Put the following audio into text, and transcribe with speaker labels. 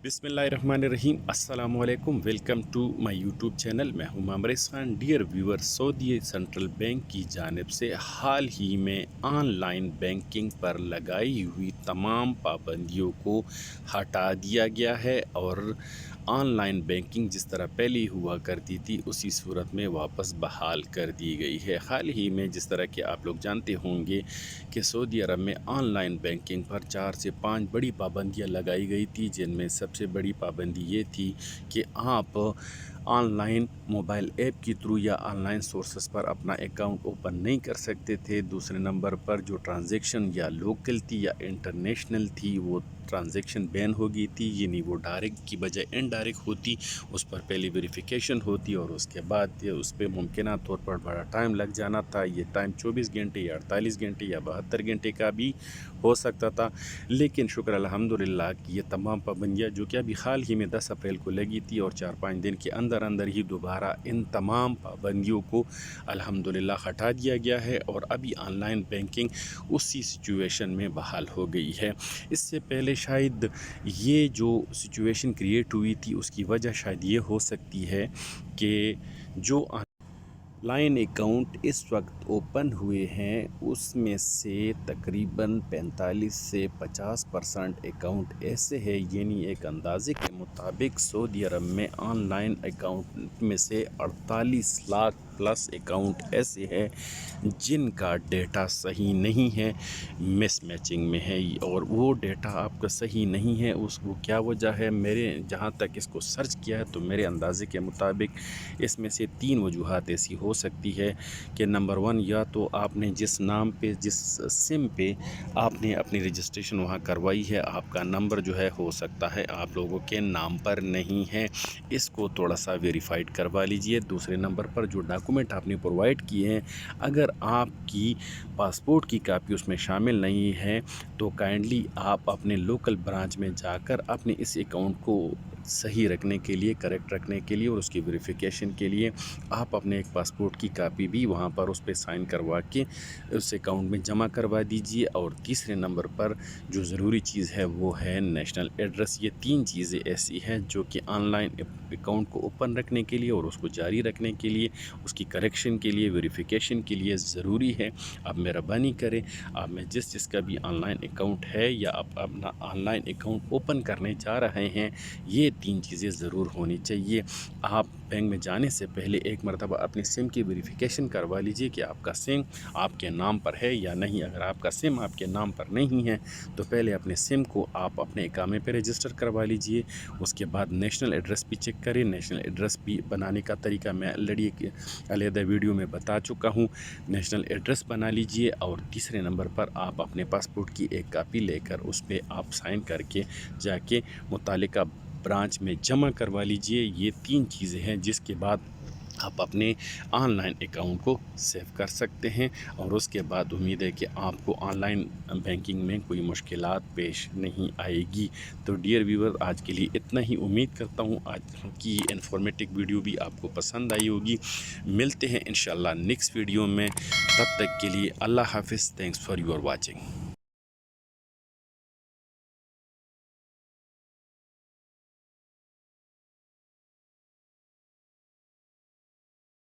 Speaker 1: बिस्मिल्लाहिर्रहमानिर्रहीम अस्सलाम वालेकुम। Welcome to my YouTube channel. मैं हूं Mamrez Khan. Dear viewer, Saudi central bank की जानिब से हाल ही में ऑनलाइन बैंकिंग पर लगाई हुई तमाम पाबंदियों को हटा दिया गया है और ऑनलाइन बैंकिंग जिस तरह पहले हुआ करती थी उसी सूरत में वापस बहाल कर दी गई है। हाल ही में जिस तरह के आप लोग जानते होंगे कि सऊदी अरब में ऑनलाइन बैंकिंग पर 4 से 5 बड़ी पाबंदियां लगाई गई थी, जिनमें सबसे बड़ी पाबंदी ये थी कि आप ऑनलाइन मोबाइल ऐप के थ्रू या ऑनलाइन सोर्सेस पर अपना अकाउंट ओपन नहीं कर सकते थे। दूसरे नंबर पर जो ट्रांजैक्शन या लोकल थी या इंटरनेशनल थी वो ट्रांजैक्शन बैन हो गई थी, यानी वो डायरेक्ट की बजाय इनडायरेक्ट होती, उस पर पहले वेरिफिकेशन होती और उसके बाद उस पर मुमकिन तौर पर बड़ा टाइम लग जाना था। ये टाइम 24 घंटे या 48 घंटे या 72 घंटे का भी हो सकता था। लेकिन शुक्र अल्हम्दुलिल्लाह कि ये तमाम पाबंदियाँ जो कि अभी हाल ही में 10 अप्रैल को लगी थी और 4-5 दिन के अंदर अंदर ही दोबारा इन तमाम पाबंदियों को अल्हम्दुलिल्लाह हटा दिया गया है और अभी ऑनलाइन बैंकिंग उसी सिचुएशन में बहाल हो गई है। इससे पहले शायद ये जो सिचुएशन क्रिएट हुई थी उसकी वजह शायद ये हो सकती है कि जो ऑनलाइन अकाउंट इस वक्त ओपन हुए हैं उसमें से तकरीबन 45 से 50% अकाउंट ऐसे हैं, यानी एक अंदाजे के मुताबिक सऊदी अरब में ऑनलाइन अकाउंट में से 48 लाख प्लस अकाउंट ऐसे हैं जिनका डेटा सही नहीं है, मिस मैचिंग में है। और वो डेटा आपका सही नहीं है, उसको क्या वजह है, मेरे जहाँ तक इसको सर्च किया है तो मेरे अंदाजे के मुताबिक इसमें से 3 वजूहात ऐसी हो सकती है कि नंबर 1, या तो आपने जिस नाम पे जिस सिम पे आपने अपनी रजिस्ट्रेशन वहाँ करवाई है, आपका नंबर जो है हो सकता है आप लोगों के नाम पर नहीं है, इसको थोड़ा सा वेरीफाइड करवा लीजिए। दूसरे नंबर पर जो डॉक्यूमेंट आपने प्रोवाइड किए हैं, अगर आपकी पासपोर्ट की कापी उसमें शामिल नहीं है तो काइंडली आप अपने लोकल ब्रांच में जाकर अपने इस अकाउंट को सही रखने के लिए, करेक्ट रखने के लिए और उसकी वेरिफिकेशन के लिए आप अपने एक पासपोर्ट की कापी भी वहाँ पर उस पर साइन करवा के उस अकाउंट में जमा करवा दीजिए। और तीसरे नंबर पर जो ज़रूरी चीज़ है वो है नेशनल एड्रेस। ये 3 चीज़ें ऐसी हैं जो कि ऑनलाइन अकाउंट को ओपन रखने के लिए और उसको जारी रखने के लिए, उसकी करेक्शन के लिए, वेरिफिकेशन के लिए ज़रूरी है। आप मेहरबानी करें, आप में जिसका भी ऑनलाइन अकाउंट है या आप अपना ऑनलाइन अकाउंट ओपन करने जा रहे हैं, ये 3 चीज़ें ज़रूर होनी चाहिए। आप बैंक में जाने से पहले एक मरतबा अपनी सिम की वेरिफिकेशन करवा लीजिए कि आपका सिम आपके नाम पर है या नहीं। अगर आपका सिम आपके नाम पर नहीं है तो पहले अपने सिम को आप अपने इकामे पे रजिस्टर करवा लीजिए। उसके बाद नेशनल एड्रेस भी चेक करें। नेशनल एड्रेस भी बनाने का तरीका मैं ऑलरेडी एक अलहदा वीडियो में बता चुका हूँ। नेशनल एड्रेस बना लीजिए और तीसरे नंबर पर आप अपने पासपोर्ट की एक कापी लेकर उस पर आप साइन करके जाके मुतालिका ब्रांच में जमा करवा लीजिए। ये 3 चीज़ें हैं जिसके बाद आप अपने ऑनलाइन अकाउंट को सेव कर सकते हैं और उसके बाद उम्मीद है कि आपको ऑनलाइन बैंकिंग में कोई मुश्किलात पेश नहीं आएगी। तो डियर व्यूअर, आज के लिए इतना ही। उम्मीद करता हूँ आज की इन्फॉर्मेटिव वीडियो भी आपको पसंद आई होगी। मिलते हैं इंशाल्लाह नेक्स्ट वीडियो में, तब तक के लिए अल्लाह हाफिज़। Thanks for your watching.